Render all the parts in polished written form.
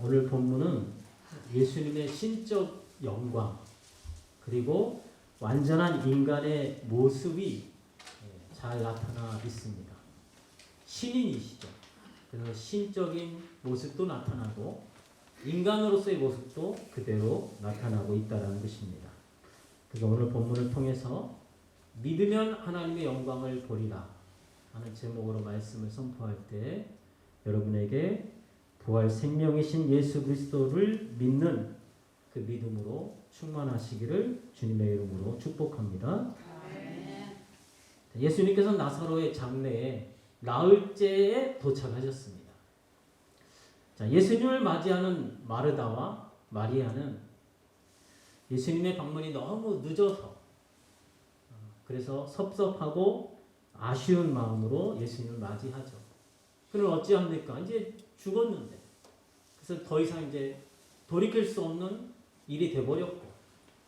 오늘 본문은 예수님의 신적 영광 그리고 완전한 인간의 모습이 잘 나타나 있습니다. 신인이시죠. 그래서 신적인 모습도 나타나고 인간으로서의 모습도 그대로 나타나고 있다는 것입니다. 그래서 오늘 본문을 통해서 믿으면 하나님의 영광을 보리라 하는 제목으로 말씀을 선포할 때 여러분에게 부활 생명이신 예수 그리스도를 믿는 그 믿음으로 충만하시기를 주님의 이름으로 축복합니다. 예수님께서 나사로의 장래에 나흘째에 도착하셨습니다. 자, 예수님을 맞이하는 마르다와 마리아는 예수님의 방문이 너무 늦어서 그래서 섭섭하고 아쉬운 마음으로 예수님을 맞이하죠. 그럼 어찌합니까? 이제 죽었는데. 그래서 더 이상 이제 돌이킬 수 없는 일이 돼버렸고.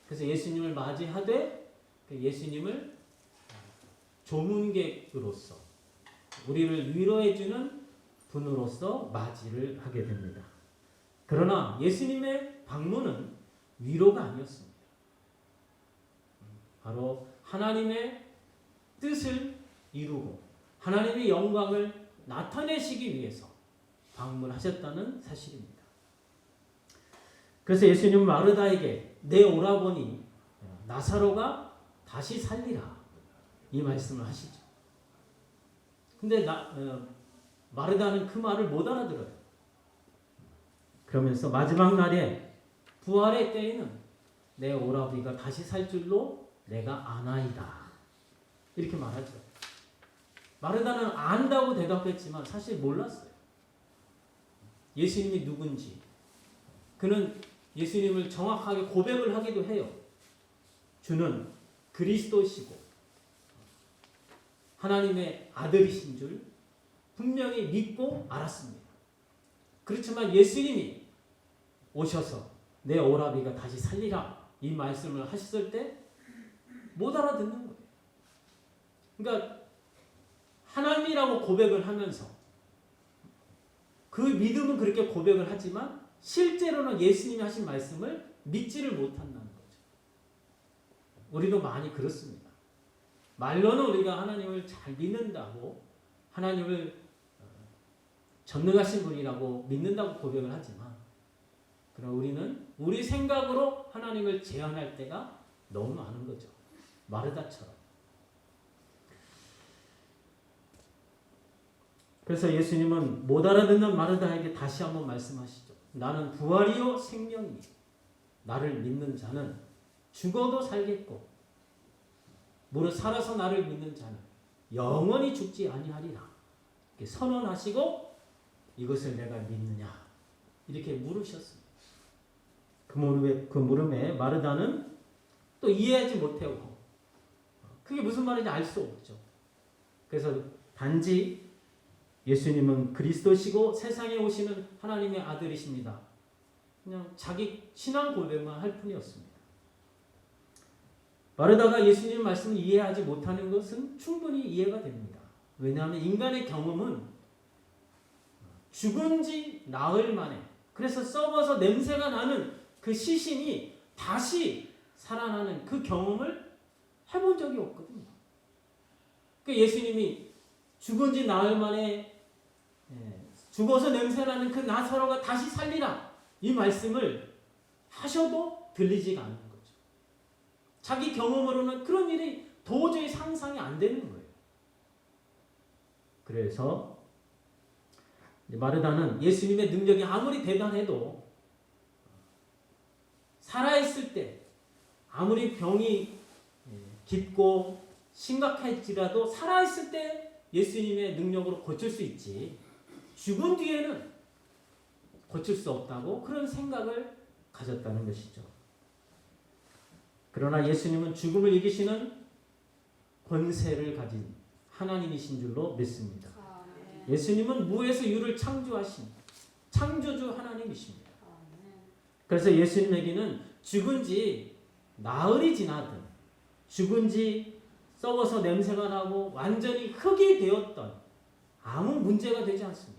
그래서 예수님을 맞이하되 예수님을 조문객으로서 우리를 위로해주는 분으로서 맞이를 하게 됩니다. 그러나 예수님의 방문은 위로가 아니었습니다. 바로 하나님의 뜻을 이루고 하나님의 영광을 나타내시기 위해서 방문하셨다는 사실입니다. 그래서 예수님은 마르다에게 내 오라버니 나사로가 다시 살리라 이 말씀을 하시죠. 근데 마르다는 그 말을 못 알아들어요. 그러면서 마지막 날에 부활의 때에는 내 오라비가 다시 살 줄로 내가 아나이다 이렇게 말하죠. 마르다는 안다고 대답했지만 사실 몰랐어요. 예수님이 누군지. 그는 예수님을 정확하게 고백을 하기도 해요. 주는 그리스도시고 하나님의 아들이신 줄 분명히 믿고 알았습니다. 그렇지만 예수님이 오셔서 내 오라비가 다시 살리라 이 말씀을 하셨을 때 못 알아듣는 거예요. 그러니까 하나님이라고 고백을 하면서 그 믿음은 그렇게 고백을 하지만 실제로는 예수님이 하신 말씀을 믿지를 못한다는 거죠. 우리도 많이 그렇습니다. 말로는 우리가 하나님을 잘 믿는다고 하나님을 전능하신 분이라고 믿는다고 고백을 하지만 그럼 우리는 우리 생각으로 하나님을 제한할 때가 너무 많은 거죠. 마르다처럼. 그래서 예수님은 못 알아듣는 마르다에게 다시 한번 말씀하시죠. 나는 부활이요 생명이요. 나를 믿는 자는 죽어도 살겠고 무릇 살아서 나를 믿는 자는 영원히 죽지 아니하리라. 이렇게 선언하시고 이것을 내가 믿느냐 이렇게 물으셨습니다. 그 물음에 마르다는 또 이해하지 못하고 그게 무슨 말인지 알 수 없죠. 그래서 단지 예수님은 그리스도시고 세상에 오시는 하나님의 아들이십니다. 그냥 자기 신앙 고백만 할 뿐이었습니다. 마르다가 예수님 말씀을 이해하지 못하는 것은 충분히 이해가 됩니다. 왜냐하면 인간의 경험은 죽은 지 나흘 만에 그래서 썩어서 냄새가 나는 그 시신이 다시 살아나는 그 경험을 해본 적이 없거든요. 그 예수님이 죽은 지 나흘 만에 죽어서 냄새나는 그 나사로가 다시 살리라 이 말씀을 하셔도 들리지가 않는 거죠. 자기 경험으로는 그런 일이 도저히 상상이 안 되는 거예요. 그래서 마르다는 예수님의 능력이 아무리 대단해도 살아있을 때 아무리 병이 깊고 심각할지라도 살아있을 때 예수님의 능력으로 고칠 수 있지 죽은 뒤에는 고칠 수 없다고 그런 생각을 가졌다는 것이죠. 그러나 예수님은 죽음을 이기시는 권세를 가진 하나님이신 줄로 믿습니다. 예수님은 무에서 유를 창조하신 창조주 하나님이십니다. 그래서 예수님에게는 죽은 지 나흘이 지나든 죽은 지 썩어서 냄새가 나고 완전히 흙이 되었던 아무 문제가 되지 않습니다.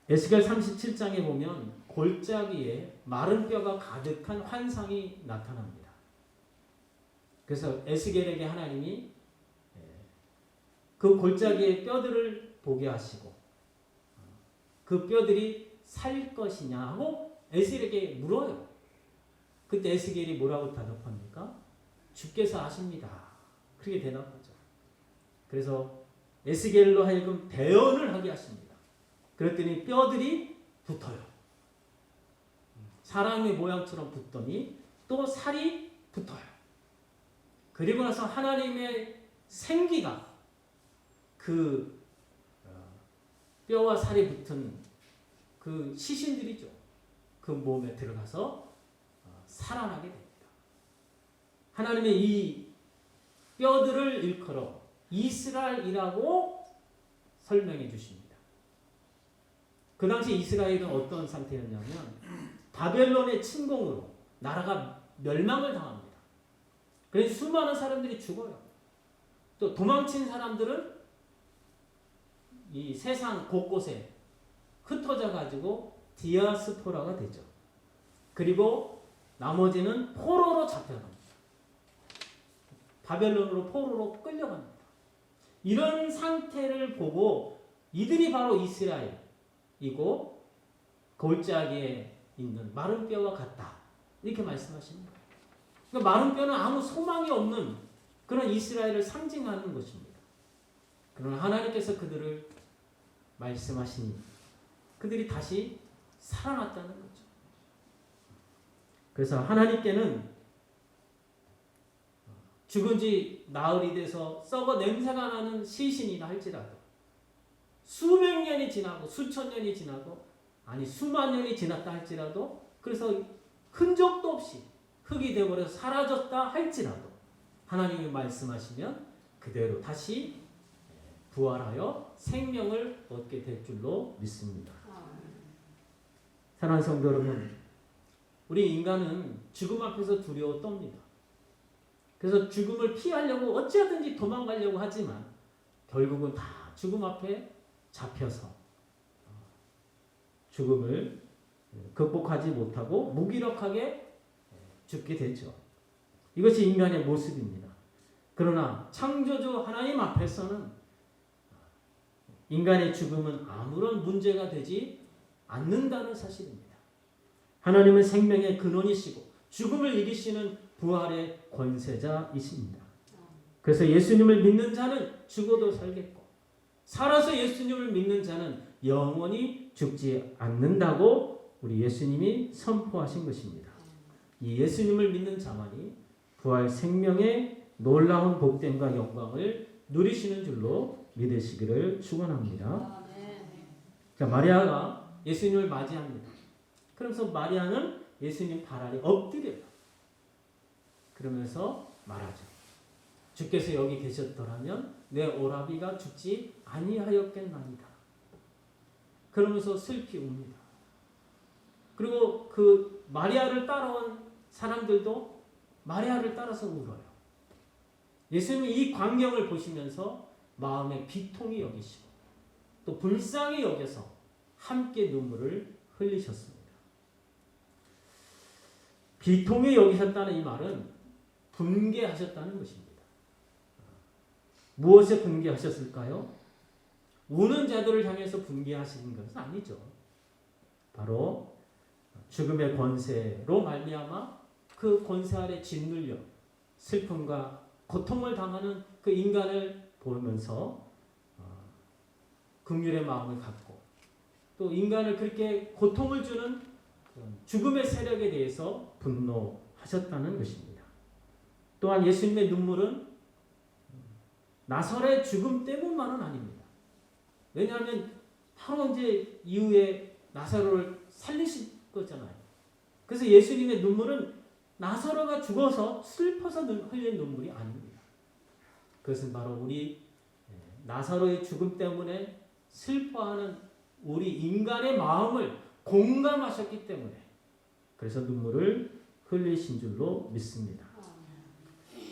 에스겔 37장에 보면 골짜기에 마른 뼈가 가득한 환상이 나타납니다. 그래서 에스겔에게 하나님이 그 골짜기의 뼈들을 보게 하시고 그 뼈들이 살 것이냐 하고 에스겔에게 물어요. 그때 에스겔이 뭐라고 대답합니까? 주께서 아십니다. 그렇게 대답하죠. 그래서 에스겔로 하여금 대언을 하게 하십니다. 그랬더니 뼈들이 붙어요. 사람의 모양처럼 붙더니 또 살이 붙어요. 그리고 나서 하나님의 생기가 그 뼈와 살이 붙은 그 시신들이죠. 그 몸에 들어가서 살아나게 됩니다. 하나님의 이 뼈들을 일컬어 이스라엘이라고 설명해 주십니다. 그 당시 이스라엘은 어떤 상태였냐면 바벨론의 침공으로 나라가 멸망을 당합니다. 그래서 수많은 사람들이 죽어요. 또 도망친 사람들은 이 세상 곳곳에 흩어져 가지고 디아스포라가 되죠. 그리고 나머지는 포로로 잡혀갑니다. 바벨론으로 포로로 끌려갑니다. 이런 상태를 보고 이들이 바로 이스라엘이고 골짜기에 있는 마른 뼈와 같다. 이렇게 말씀하십니다. 그러니까 마른 뼈는 아무 소망이 없는 그런 이스라엘을 상징하는 것입니다. 그러나 하나님께서 그들을 말씀하시니 그들이 다시 살아났다는 거죠. 그래서 하나님께는 죽은 지 나흘이 돼서 썩어 냄새가 나는 시신이라 할지라도 수백 년이 지나고 수천 년이 지나고 아니 수만 년이 지났다 할지라도 그래서 흔적도 없이 흙이 되어버려서 사라졌다 할지라도 하나님이 말씀하시면 그대로 다시 부활하여 생명을 얻게 될 줄로 믿습니다. 사랑하는 성도 여러분, 우리 인간은 죽음 앞에서 두려워 떱니다. 그래서 죽음을 피하려고 어찌하든지 도망가려고 하지만 결국은 다 죽음 앞에 잡혀서 죽음을 극복하지 못하고 무기력하게 죽게 되죠. 이것이 인간의 모습입니다. 그러나 창조주 하나님 앞에서는 인간의 죽음은 아무런 문제가 되지 않는다는 사실입니다. 하나님은 생명의 근원이시고 죽음을 이기시는 부활의 권세자이십니다. 그래서 예수님을 믿는 자는 죽어도 살겠고 살아서 예수님을 믿는 자는 영원히 죽지 않는다고 우리 예수님이 선포하신 것입니다. 이 예수님을 믿는 자만이 부활 생명의 놀라운 복됨과 영광을 누리시는 줄로 믿으시기를 축원합니다. 자, 마리아가 예수님을 맞이합니다. 그러면서 마리아는 예수님 발 아래 엎드려요. 그러면서 말하죠. 주께서 여기 계셨더라면 내 오라비가 죽지 아니하였겠나이다. 그러면서 슬피 웁니다. 그리고 그 마리아를 따라온 사람들도 마리아를 따라서 울어요. 예수님이 이 광경을 보시면서 마음에 비통이 여기시고 또 불쌍히 여겨서 함께 눈물을 흘리셨습니다. 비통히 여기셨다는 이 말은 분개하셨다는 것입니다. 무엇에 분개하셨을까요? 우는 자들을 향해서 분개하시는 것은 아니죠. 바로 죽음의 권세로 말미암아 그 권세 아래 짓눌려 슬픔과 고통을 당하는 그 인간을 보면서 긍휼의 마음을 갖고 또 인간을 그렇게 고통을 주는 죽음의 세력에 대해서 분노하셨다는 것입니다. 또한 예수님의 눈물은 나사로의 죽음 때문만은 아닙니다. 왜냐하면 바로 이제 이후에 나사로를 살리실 거잖아요. 그래서 예수님의 눈물은 나사로가 죽어서 슬퍼서 흘린 눈물이 아닙니다. 그것은 바로 우리 나사로의 죽음 때문에 슬퍼하는 우리 인간의 마음을 공감하셨기 때문에 그래서 눈물을 흘리신 줄로 믿습니다.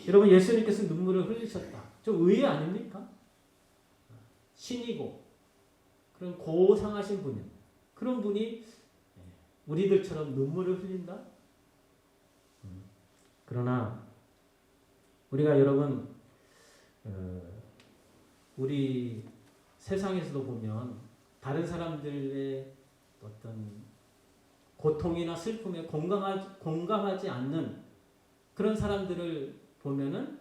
여러분, 예수님께서 눈물을 흘리셨다. 좀 의외 아닙니까? 신이고 그런 고상하신 분입니다. 그런 분이 우리들처럼 눈물을 흘린다? 그러나 우리가 여러분 우리 세상에서도 보면 다른 사람들의 어떤 고통이나 슬픔에 공감하지 않는 그런 사람들을 보면은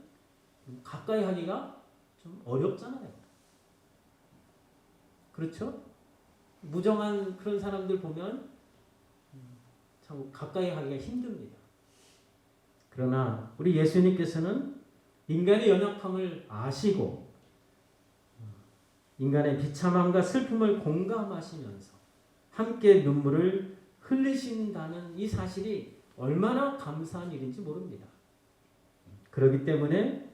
가까이 하기가 좀 어렵잖아요. 그렇죠? 무정한 그런 사람들 보면 참 가까이 하기가 힘듭니다. 그러나 우리 예수님께서는 인간의 연약함을 아시고 인간의 비참함과 슬픔을 공감하시면서 함께 눈물을 흘리신다는 이 사실이 얼마나 감사한 일인지 모릅니다. 그렇기 때문에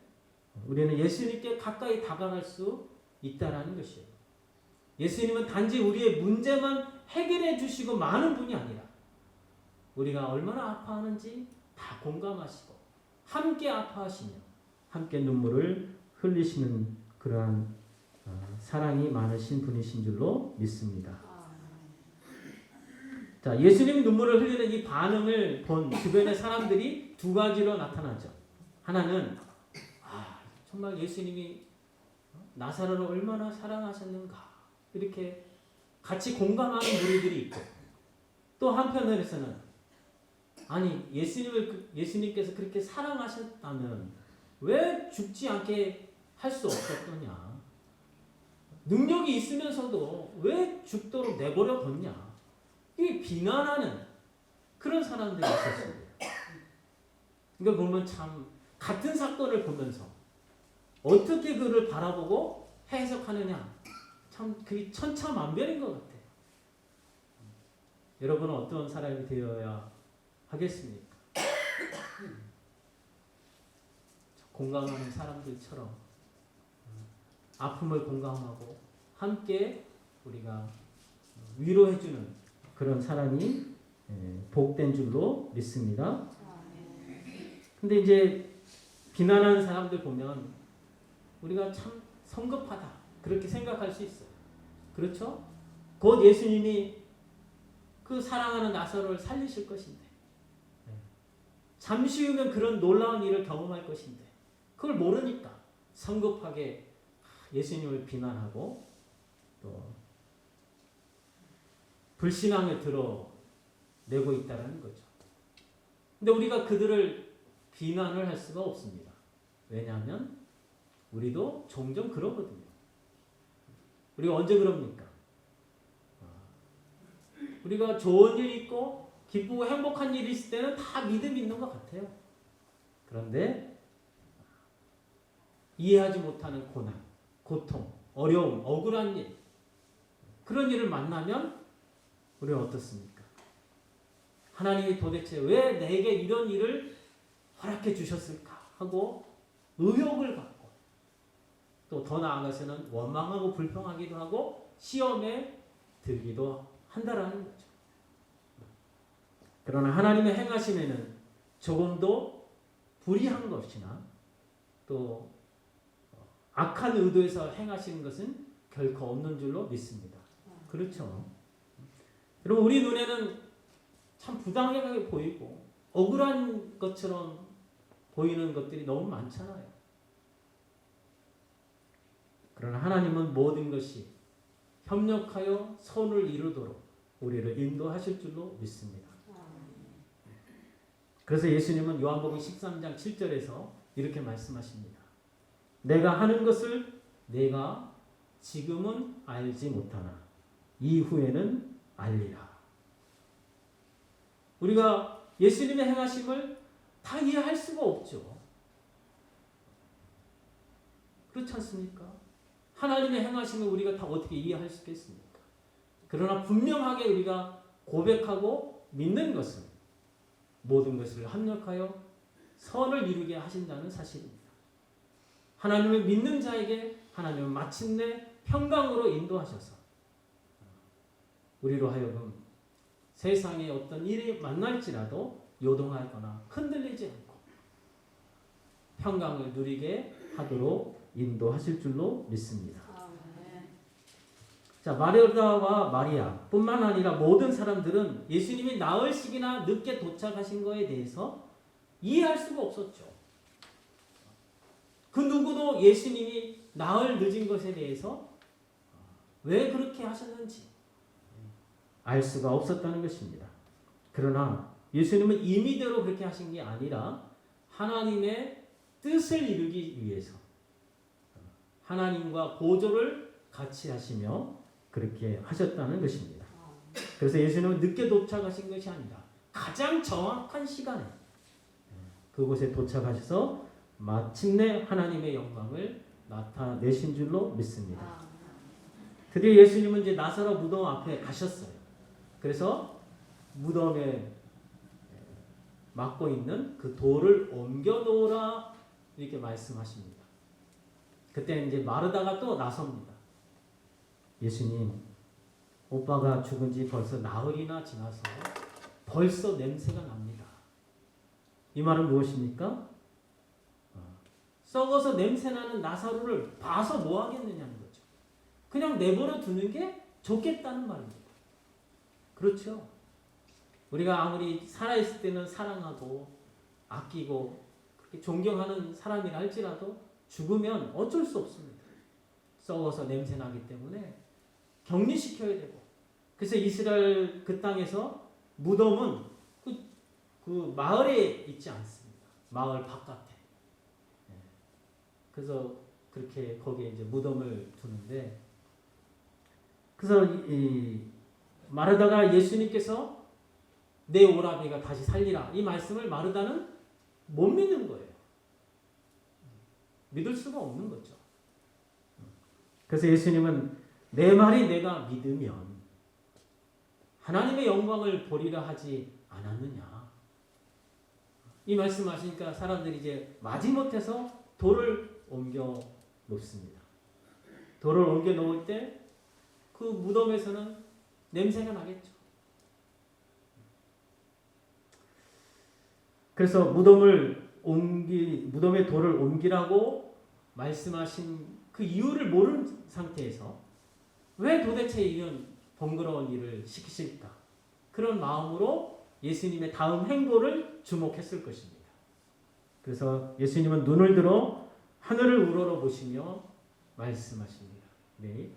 우리는 예수님께 가까이 다가갈 수 있다라는 것이에요. 예수님은 단지 우리의 문제만 해결해 주시고 마는 분이 아니라 우리가 얼마나 아파하는지 다 공감하시고 함께 아파하시며 함께 눈물을 흘리시는 그러한 사랑이 많으신 분이신 줄로 믿습니다. 자, 예수님 눈물을 흘리는 이 반응을 본 주변의 사람들이 두 가지로 나타나죠. 하나는 정말 예수님이 나사로를 얼마나 사랑하셨는가 이렇게 같이 공감하는 무리들이 있고, 또 한편으로서는 아니 예수님께서 그렇게 사랑하셨다면 왜 죽지 않게 할 수 없었더냐, 능력이 있으면서도 왜 죽도록 내버려 뒀냐, 이 비난하는 그런 사람들이 있었습니다. 이걸 보면 참 같은 사건을 보면서 어떻게 그를 바라보고 해석하느냐, 참 그게 천차만별인 것 같아요. 여러분은 어떤 사람이 되어야 하겠습니까? 공감하는 사람들처럼 아픔을 공감하고 함께 우리가 위로해주는 그런 사람이 복된 줄로 믿습니다. 근데 이제 비난하는 사람들 보면 우리가 참 성급하다 그렇게 생각할 수 있어요. 그렇죠? 곧 예수님이 그 사랑하는 나사로를 살리실 것인데, 잠시 후면 그런 놀라운 일을 경험할 것인데 그걸 모르니까 성급하게 예수님을 비난하고 또 불신앙을 드러내고 있다는 거죠. 근데 우리가 그들을 비난을 할 수가 없습니다. 왜냐하면 우리도 종종 그러거든요. 우리가 언제 그럽니까? 우리가 좋은 일 있고 기쁘고 행복한 일이 있을 때는 다 믿음이 있는 것 같아요. 그런데 이해하지 못하는 고난, 고통, 어려움, 억울한 일, 그런 일을 만나면 우리는 어떻습니까? 하나님이 도대체 왜 내게 이런 일을 허락해 주셨을까 하고 의욕을 갖고, 또 더 나아가서는 원망하고 불평하기도 하고 시험에 들기도 한다라는 거죠. 그러나 하나님의 행하심에는 조금도 불의한 것이나 또 악한 의도에서 행하시는 것은 결코 없는 줄로 믿습니다. 그렇죠? 여러분, 우리 눈에는 참 부당하게 보이고 억울한 것처럼 보이는 것들이 너무 많잖아요. 그러나 하나님은 모든 것이 협력하여 선을 이루도록 우리를 인도하실 줄로 믿습니다. 그래서 예수님은 요한복음 13장 7절에서 이렇게 말씀하십니다. 내가 하는 것을 내가 지금은 알지 못하나 이후에는 알리라. 우리가 예수님의 행하심을 다 이해할 수가 없죠. 그렇지 않습니까? 하나님의 행하심을 우리가 다 어떻게 이해할 수 있겠습니까? 그러나 분명하게 우리가 고백하고 믿는 것은 모든 것을 합력하여 선을 이루게 하신다는 사실입니다. 하나님을 믿는 자에게 하나님은 마침내 평강으로 인도하셔서 우리로 하여금 세상에 어떤 일이 만날지라도 요동하거나 흔들리지 않고 평강을 누리게 하도록 인도하실 줄로 믿습니다. 자, 마르다와 마리아 뿐만 아니라 모든 사람들은 예수님이 나흘 씩이나 늦게 도착하신 거에 대해서 이해할 수가 없었죠. 그 누구도 예수님이 나흘 늦은 것에 대해서 왜 그렇게 하셨는지 알 수가 없었다는 것입니다. 그러나 예수님은 임의대로 그렇게 하신 게 아니라 하나님의 뜻을 이루기 위해서 하나님과 보조를 같이 하시며 그렇게 하셨다는 것입니다. 그래서 예수님은 늦게 도착하신 것이 아니라 가장 정확한 시간에 그곳에 도착하셔서 마침내 하나님의 영광을 나타내신 줄로 믿습니다. 드디어 예수님은 이제 나사로 무덤 앞에 가셨어요. 그래서 무덤에 막고 있는 그 돌을 옮겨 놓으라 이렇게 말씀하십니다. 그때 이제 마르다가 또 나섭니다. 예수님, 오빠가 죽은 지 벌써 나흘이나 지나서 벌써 냄새가 납니다. 이 말은 무엇입니까? 썩어서 냄새나는 나사로를 봐서 뭐 하겠느냐는 거죠. 그냥 내버려 두는 게 좋겠다는 말입니다. 그렇죠? 우리가 아무리 살아있을 때는 사랑하고 아끼고 그렇게 존경하는 사람이라 할지라도 죽으면 어쩔 수 없습니다. 썩어서 냄새나기 때문에 격리시켜야 되고, 그래서 이스라엘 그 땅에서 무덤은 그 마을에 있지 않습니다. 마을 바깥에. 그래서 그렇게 거기에 이제 무덤을 두는데, 그래서 이 마르다가 예수님께서 내 오라비가 다시 살리라 이 말씀을 마르다는 못 믿는 거예요. 믿을 수가 없는 거죠. 그래서 예수님은 내 말이 내가 믿으면 하나님의 영광을 보리라 하지 않았느냐. 이 말씀하시니까 사람들이 이제 마지못해서 돌을 옮겨 놓습니다. 돌을 옮겨 놓을 때 그 무덤에서는 냄새가 나겠죠. 그래서 무덤에 돌을 옮기라고 말씀하신 그 이유를 모르는 상태에서 왜 도대체 이런 번거로운 일을 시키실까? 그런 마음으로 예수님의 다음 행보를 주목했을 것입니다. 그래서 예수님은 눈을 들어 하늘을 우러러 보시며 말씀하십니다. 네.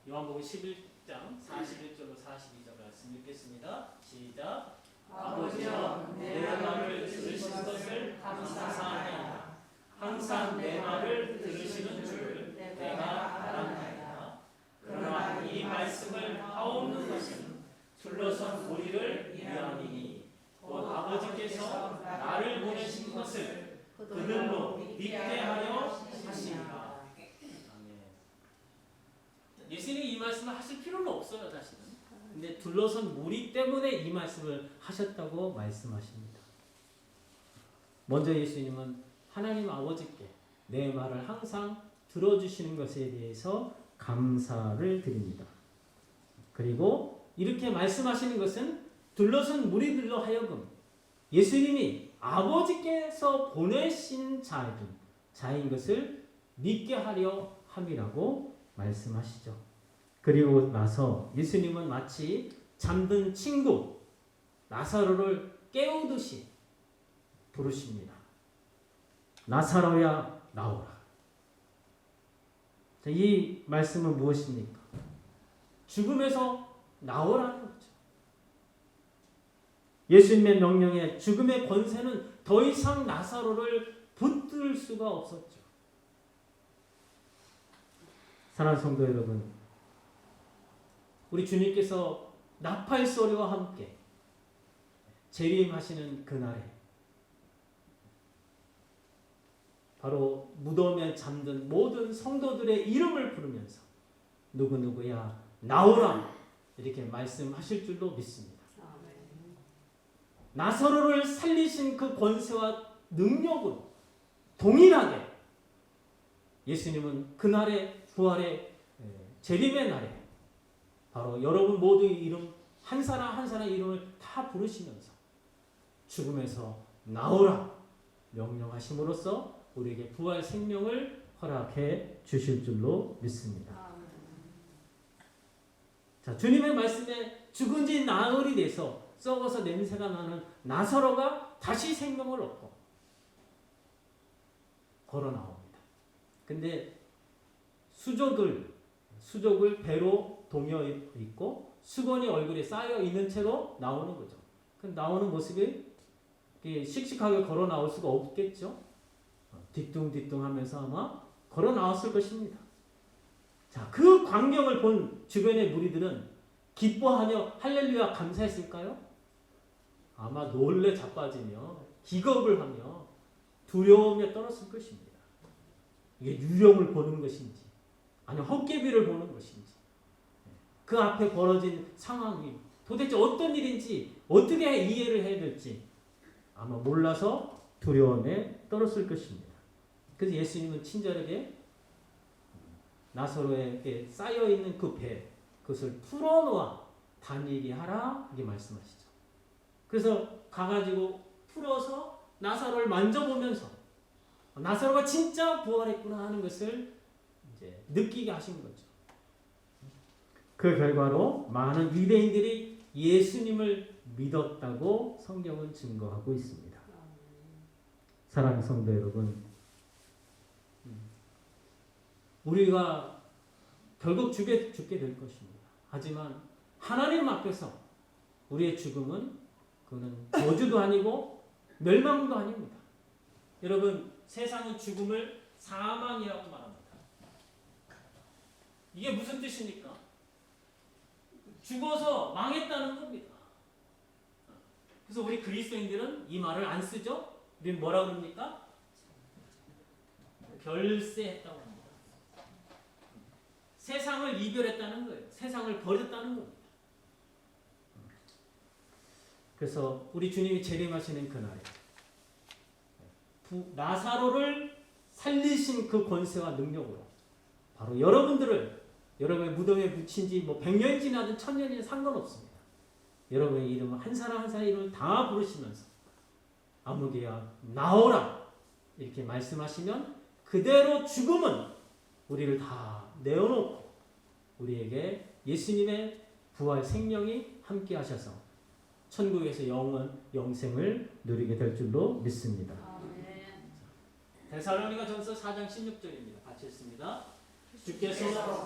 요한복음 11장 41절로 42절 말씀 읽겠습니다. 시작. 아버지여, 내 말을 들으신 것을 감사하나이다. 항상 내 말을 들으시는 줄 내가 알았나이다. 그러나 이 말씀을 하옵는 것은 둘러선 무리를 위함이니 곧 아버지께서 나를 보내신 것을 그들로 믿게 하려 하시니라. 예수님이 이 말씀을 하실 필요는 없어요, 사실은. 근데 둘러선 무리 때문에 이 말씀을 하셨다고 말씀하십니다. 먼저 예수님은 하나님 아버지께 내 말을 항상 들어주시는 것에 대해서 감사를 드립니다. 그리고 이렇게 말씀하시는 것은 둘러선 무리들로 하여금 예수님이 아버지께서 보내신 자인 것을 믿게 하려 함이라고 말씀하시죠. 그리고 나서 예수님은 마치 잠든 친구 나사로를 깨우듯이 부르십니다. 나사로야 나오라. 이 말씀은 무엇입니까? 죽음에서 나오라는 거죠. 예수님의 명령에 죽음의 권세는 더 이상 나사로를 붙들 수가 없었죠. 사랑하는 성도 여러분, 우리 주님께서 나팔 소리와 함께 재림하시는 그날에 바로 무덤에 잠든 모든 성도들의 이름을 부르면서 누구누구야 나오라 이렇게 말씀하실 줄로 믿습니다. 나사로를 살리신 그 권세와 능력으로 동일하게 예수님은 그날의 부활의 재림의 날에 바로 여러분 모두의 이름 한 사람 한 사람 이름을 다 부르시면서 죽음에서 나오라 명령하심으로써 우리에게 부활 생명을 허락해 주실 줄로 믿습니다. 자, 주님의 말씀에 죽은 지 나흘이 돼서 썩어서 냄새가 나는 나사로가 다시 생명을 얻고 걸어 나옵니다. 근데 수족을 배로 동여 있고 수건이 얼굴에 쌓여 있는 채로 나오는 거죠. 그 나오는 모습이 씩씩하게 걸어 나올 수가 없겠죠. 뒤뚱뒤뚱 하면서 아마 걸어 나왔을 것입니다. 자, 그 광경을 본 주변의 무리들은 기뻐하며 할렐루야 감사했을까요? 아마 놀래 자빠지며 기겁을 하며 두려움에 떨었을 것입니다. 이게 유령을 보는 것인지 아니면 헛개비를 보는 것인지 그 앞에 벌어진 상황이 도대체 어떤 일인지 어떻게 이해를 해야 될지 아마 몰라서 두려움에 떨었을 것입니다. 그래서 예수님은 친절하게 나사로에게 쌓여있는 그 배 그것을 풀어놓아 다니게 하라 이렇게 말씀하시죠. 그래서 가가지고 풀어서 나사로를 만져보면서 나사로가 진짜 부활했구나 하는 것을 이제 느끼게 하신 거죠. 그 결과로 많은 유대인들이 예수님을 믿었다고 성경은 증거하고 있습니다. 사랑하는 성도 여러분, 우리가 결국 죽게 될 것입니다. 하지만 하나님 앞에서 우리의 죽음은 그는 저주도 아니고 멸망도 아닙니다. 여러분, 세상은 죽음을 사망이라고 말합니다. 이게 무슨 뜻입니까? 죽어서 망했다는 겁니다. 그래서 우리 그리스도인들은 이 말을 안 쓰죠? 우리는 뭐라 그럽니까? 결세했다고 합니다. 세상을 이별했다는 거예요. 세상을 버렸다는 겁니다. 그래서 우리 주님이 재림하시는 그날에 나사로를 살리신 그 권세와 능력으로 바로 여러분들을 여러분의 무덤에 묻힌 지 100년이 지나든 1000년이든 상관없습니다. 여러분의 이름을 한 사람 한 사람 이름을 다 부르시면서 아무개야 나오라 이렇게 말씀하시면 그대로 죽음은 우리를 다 내어놓고 우리에게 예수님의 부활 생명이 함께 하셔서 천국에서 영생을 누리게 될 줄로 믿습니다. 데살로니가전서 4장 16절입니다. 같이 읽습니다. 주께서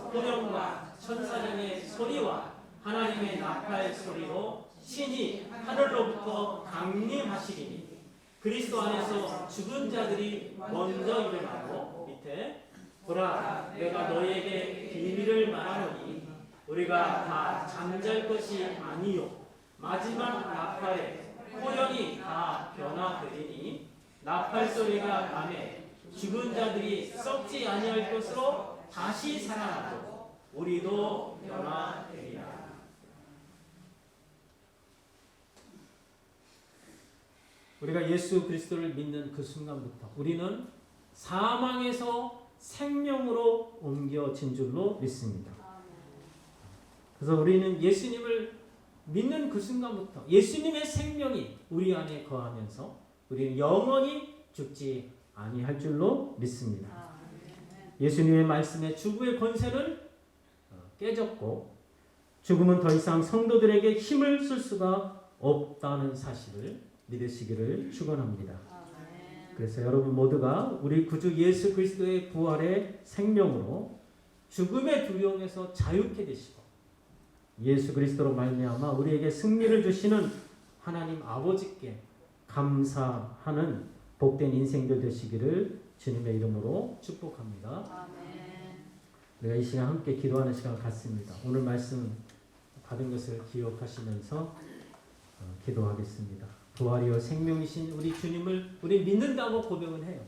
호령과 천사령의 소리와 하나님의 나팔 소리로 신이 하늘로부터 강림하시리니 그리스도 안에서 죽은 자들이 먼저 일어나고 밑에 보라 내가 너희에게 비밀을 말하노니 우리가 다 잠잘 것이 아니요 마지막 나팔에 호령이 다 변화되리니 나팔 소리가 나매 죽은 자들이 썩지 아니할 것으로 다시 살아나고 우리도 변화되리라. 우리가 예수 그리스도를 믿는 그 순간부터 우리는 사망에서 생명으로 옮겨진 줄로 믿습니다. 그래서 우리는 예수님을 믿는 그 순간부터 예수님의 생명이 우리 안에 거하면서 우리는 영원히 죽지 아니할 줄로 믿습니다. 예수님의 말씀에 죽음의 권세는 깨졌고 죽음은 더 이상 성도들에게 힘을 쓸 수가 없다는 사실을 믿으시기를 축원합니다. 그래서 여러분 모두가 우리 구주 예수 그리스도의 부활의 생명으로 죽음의 두려움에서 자유케 되시고 예수 그리스도로 말미암아 우리에게 승리를 주시는 하나님 아버지께 감사하는 복된 인생들 되시기를 주님의 이름으로 축복합니다. 우리가 이 시간 함께 기도하는 시간 갖습니다. 오늘 말씀 받은 것을 기억하시면서 기도하겠습니다. 부활이요 생명이신 우리 주님을 우리 믿는다고 고백은 해요.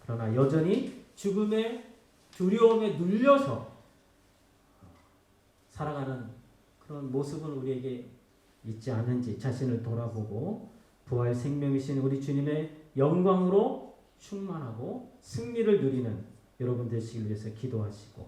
그러나 여전히 죽음의 두려움에 눌려서 살아가는 그런 모습은 우리에게 있지 않은지 자신을 돌아보고 부활 생명이신 우리 주님의 영광으로 충만하고 승리를 누리는 여러분 되시길 위해서 기도하시고